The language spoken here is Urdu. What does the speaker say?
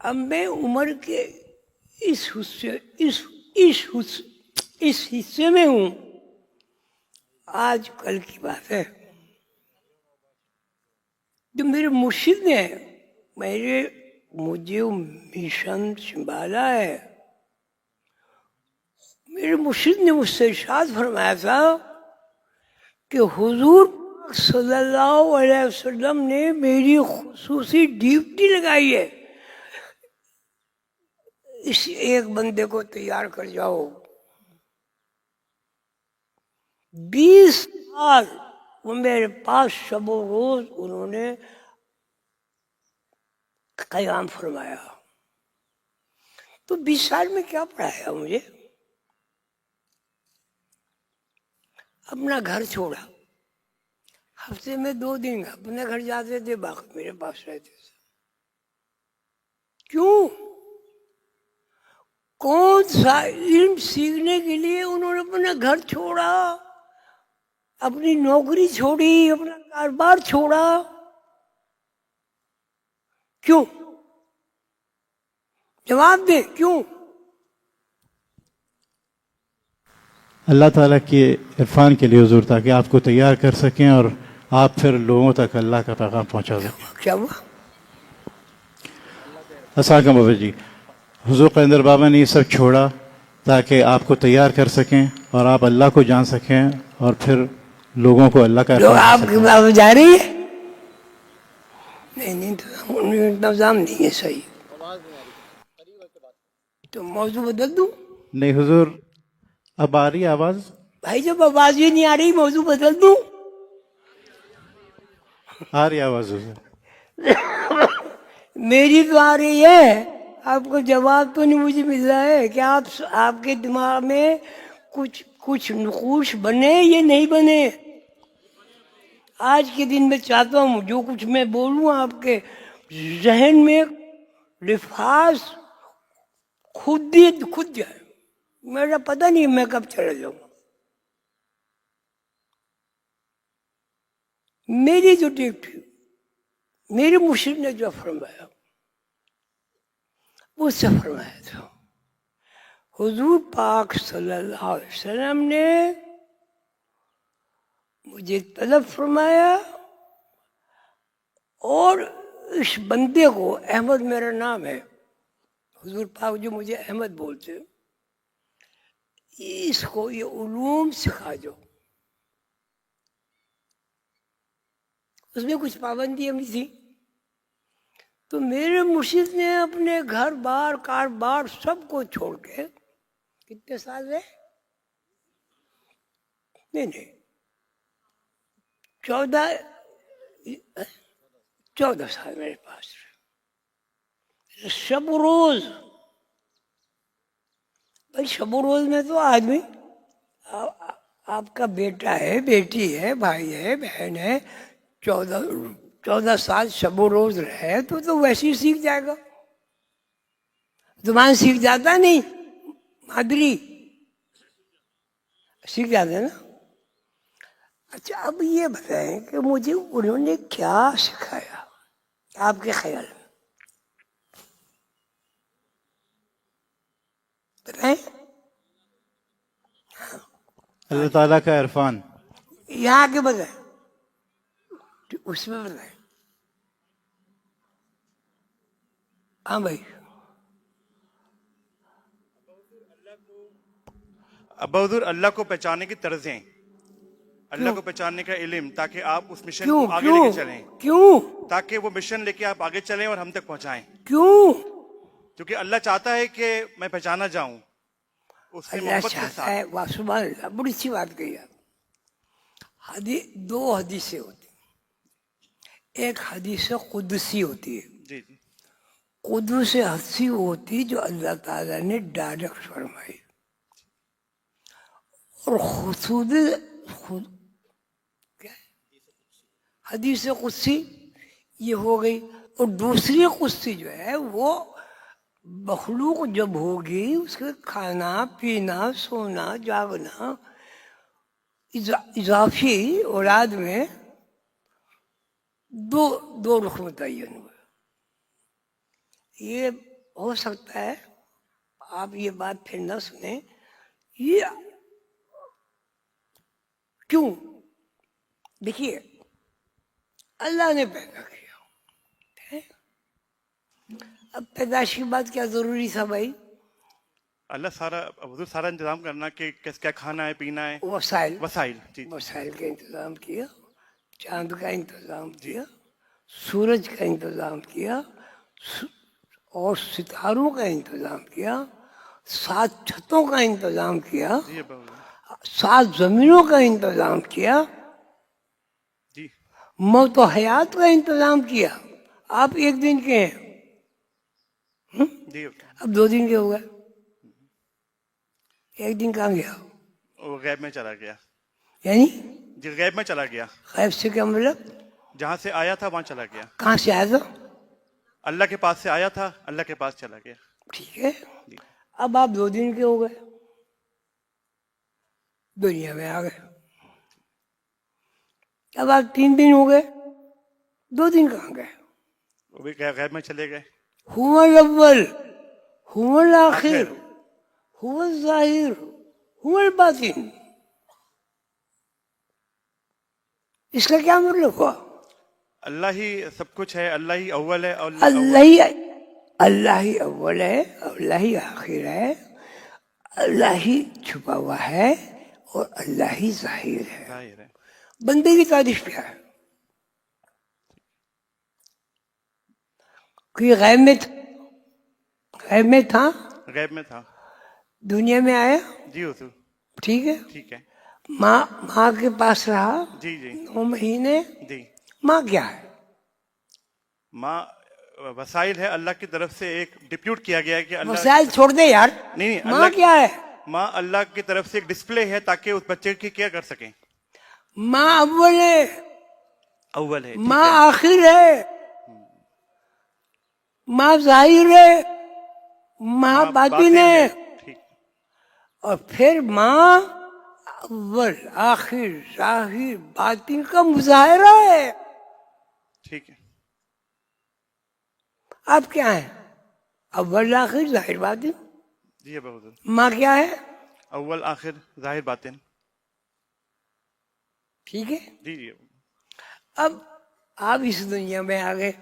اب میں عمر کے اس حصے میں ہوں. آج کل کی بات ہے. جو میرے مرشد نے مجھے مشن سنبھالا ہے. میرے مرشد نے مجھ سے ارشاد فرمایا تھا کہ حضور صلی اللہ علیہ وسلم نے میری خصوصی ڈیوٹی لگائی ہے، اس ایک بندے کو تیار کر جاؤ. 20 سال وہ میرے پاس شب و روز انہوں نے قیام فرمایا. تو 20 سال میں کیا پڑھایا مجھے؟ اپنا گھر چھوڑا، ہفتے میں 2 دن اپنے گھر جاتے تھے، باقی میرے پاس رہتے تھے. کیوں؟ کون سا علم سیکھنے کے لیے انہوں نے اپنا گھر چھوڑا، اپنی نوکری چھوڑی، اپنا کاروبار چھوڑا؟ کیوں؟ جواب دیں کیوں؟ اللہ تعالیٰ کے عرفان کے لیے حضور، تاکہ آپ کو تیار کر سکیں اور آپ پھر لوگوں تک اللہ کا پیغام پہنچا سکیں. کیا ہوا؟ السلام علیکم بابا جی. حضور قلندر بابا نے یہ سب چھوڑا تاکہ آپ کو تیار کر سکیں اور آپ اللہ کو جان سکیں اور پھر لوگوں کو اللہ کا لوگ عرفان آپ دے کی سکیں. بات جا رہی ہے؟ نہیں انتظام نہیں ہے صحیح. تو موضوع بدل دوں؟ نہیں حضور، اب آ رہی ہے آواز؟ بھائی جب آواز ہی نہیں آ رہی موضوع بدل دوں؟ آ رہی ہے آواز حضور. میری تو آ رہی ہے، آپ کو جواب تو نہیں مجھے مل رہا ہے کہ آپ کے دماغ میں کچھ نقوش بنے یا نہیں بنے. آج کے دن میں چاہتا ہوں جو کچھ میں بولوں آپ کے ذہن میں لفاظ خود جائے. میرا پتہ نہیں میں کب چلا جاؤں. میری جو ڈیوٹی، میرے مرشد نے جو فرمایا وہ سے فرمایا تھا. حضور پاک صلی اللہ علیہ وسلم نے مجھے طلب فرمایا، اور اس بندے کو، احمد میرا نام ہے، حضور پاک جو مجھے احمد بولتے، اس کو یہ علوم سکھا دو. اس میں کچھ پابندیاں بھی تھی. تو میرے مرشد نے اپنے گھر بار کاروبار سب کو چھوڑ کے، کتنے سال رہے؟ نہیں 14 سال میرے پاس رہے. شب و روز، بھائی شب و روز میں تو آدمی، آپ کا بیٹا ہے، بیٹی ہے، بھائی ہے، بہن ہے، 14 سال شب و روز رہے تو ویسے ہی سیکھ جائے گا. زبان سیکھ جاتا نہیں، مادری سیکھ جاتے نا. اچھا اب یہ بتائیں کہ مجھے انہوں نے کیا سکھایا آپ کے خیال میں؟ بتائیں. اللہ تعالیٰ کا عرفان. یہاں کے بتائیں، اس میں بتائیں. ہاں بھائی. ابا حضور، اللہ کو پہچاننے کی طرزیں، اللہ کو پہچاننے کا علم، تاکہ آپ اس مشن کو آگے لے کے چلیں، کیوں تاکہ وہ مشن لے کے آپ آگے چلیں اور ہم تک پہنچائیں. کیوں؟ کیونکہ اللہ چاہتا ہے کہ میں پہچانا جاؤں اس کی اللہ محبت کے چاہتا ساتھ. ہے. سبحان اللہ، بڑی اچھی بات کہی آپ. 2 حدیثیں ہوتی ہیں. ایک حدیث قدسی ہوتی ہے. جی جی. قدس حدیث ہوتی جو اللہ تعالیٰ نے ڈائریکٹ فرمائی، اور حدیث قدسی یہ ہو گئی. اور دوسری قدسی جو ہے وہ مخلوق جب ہوگی، اس کے کھانا پینا سونا جاگنا اضافی اولاد میں دو رخ متعین ہوئے. یہ ہو سکتا ہے آپ یہ بات پھر نہ سنیں، یہ کیوں؟ دیکھیے اللہ نے پیدا کیا، اب پیدائش کی بات کیا ضروری تھا بھائی؟ اللہ سارا حضور سارا انتظام کرنا کہ کیا کھانا ہے پینا ہے، وسائل، وسائل. جی وسائل کا انتظام کیا، چاند کا انتظام کیا، سورج کا انتظام کیا، اور ستاروں کا انتظام کیا، 7 چھتوں کا انتظام کیا، جی ابا حضور. 7 زمینوں کا انتظام کیا، جی موت و حیات کا انتظام کیا. آپ ایک دن کے ہیں، جی. اب 2 دن کے ہو گئے، ایک دن کہاں گیا؟ وہ غیب میں چلا گیا. یعنی جی غیب میں چلا گیا، غیب سے کیا مطلب؟ جہاں سے آیا تھا وہاں چلا گیا. کہاں سے آیا تھا؟ اللہ کے پاس سے آیا تھا، اللہ کے پاس چلا گیا. ٹھیک ہے، جی اب آپ 2 دن کے ہو گئے، دنیا میں آ گئے. اب آپ 3 دن ہو گئے، 2 دن کہاں گئے؟ وہ بھی غیب میں چلے گئے. هو الاول، هو الاخر، آخر. هو الظاہر، هو الباطن. اس کا کیا مطلب ہوا؟ اللہ ہی سب کچھ ہے، اللہ ہی اول ہے اور اللہ ہی اول ہے، اللہ ہی آخر ہے، اللہ ہی چھپا ہوا ہے، اور اللہ ہی ظاہر ہے. ظاہر ہے. بندے کی تعریف کیا ہے؟ کوئی غیب میں تھا، غیب میں تھا، غیب میں تھا. دنیا میں آیا، جی حضور. ٹھیک ہے، ٹھیک ہے. ماں کے پاس رہا جی جی 9 مہینے. جی. ماں کیا ہے؟ ماں وسائل ہے، اللہ کی طرف سے ایک ڈپیوٹ کیا گیا ہے کہ اللہ وسائل چھوڑ دے یار، نہیں ماں اللہ کیا ہے؟ ماں اللہ کی طرف سے ایک ڈسپلے ہے تاکہ اس بچے کی کیئر کر سکیں. ماں اول ہے، اول ہے. ماں ٹھیک ہے. آخر ہے، ماں ظاہر ہے، ماں باطن ہے، ٹھیک. اور پھر ماں اول آخر ظاہر باطن کا مظاہرہ ہے. ٹھیک ہے. آپ کیا ہیں؟ اول آخر ظاہر باطن. جی ابا حضور. ماں کیا ہے؟ اول آخر ظاہر باطن. ٹھیک ہے، جی جی. اب آپ اس دنیا میں آ گئے،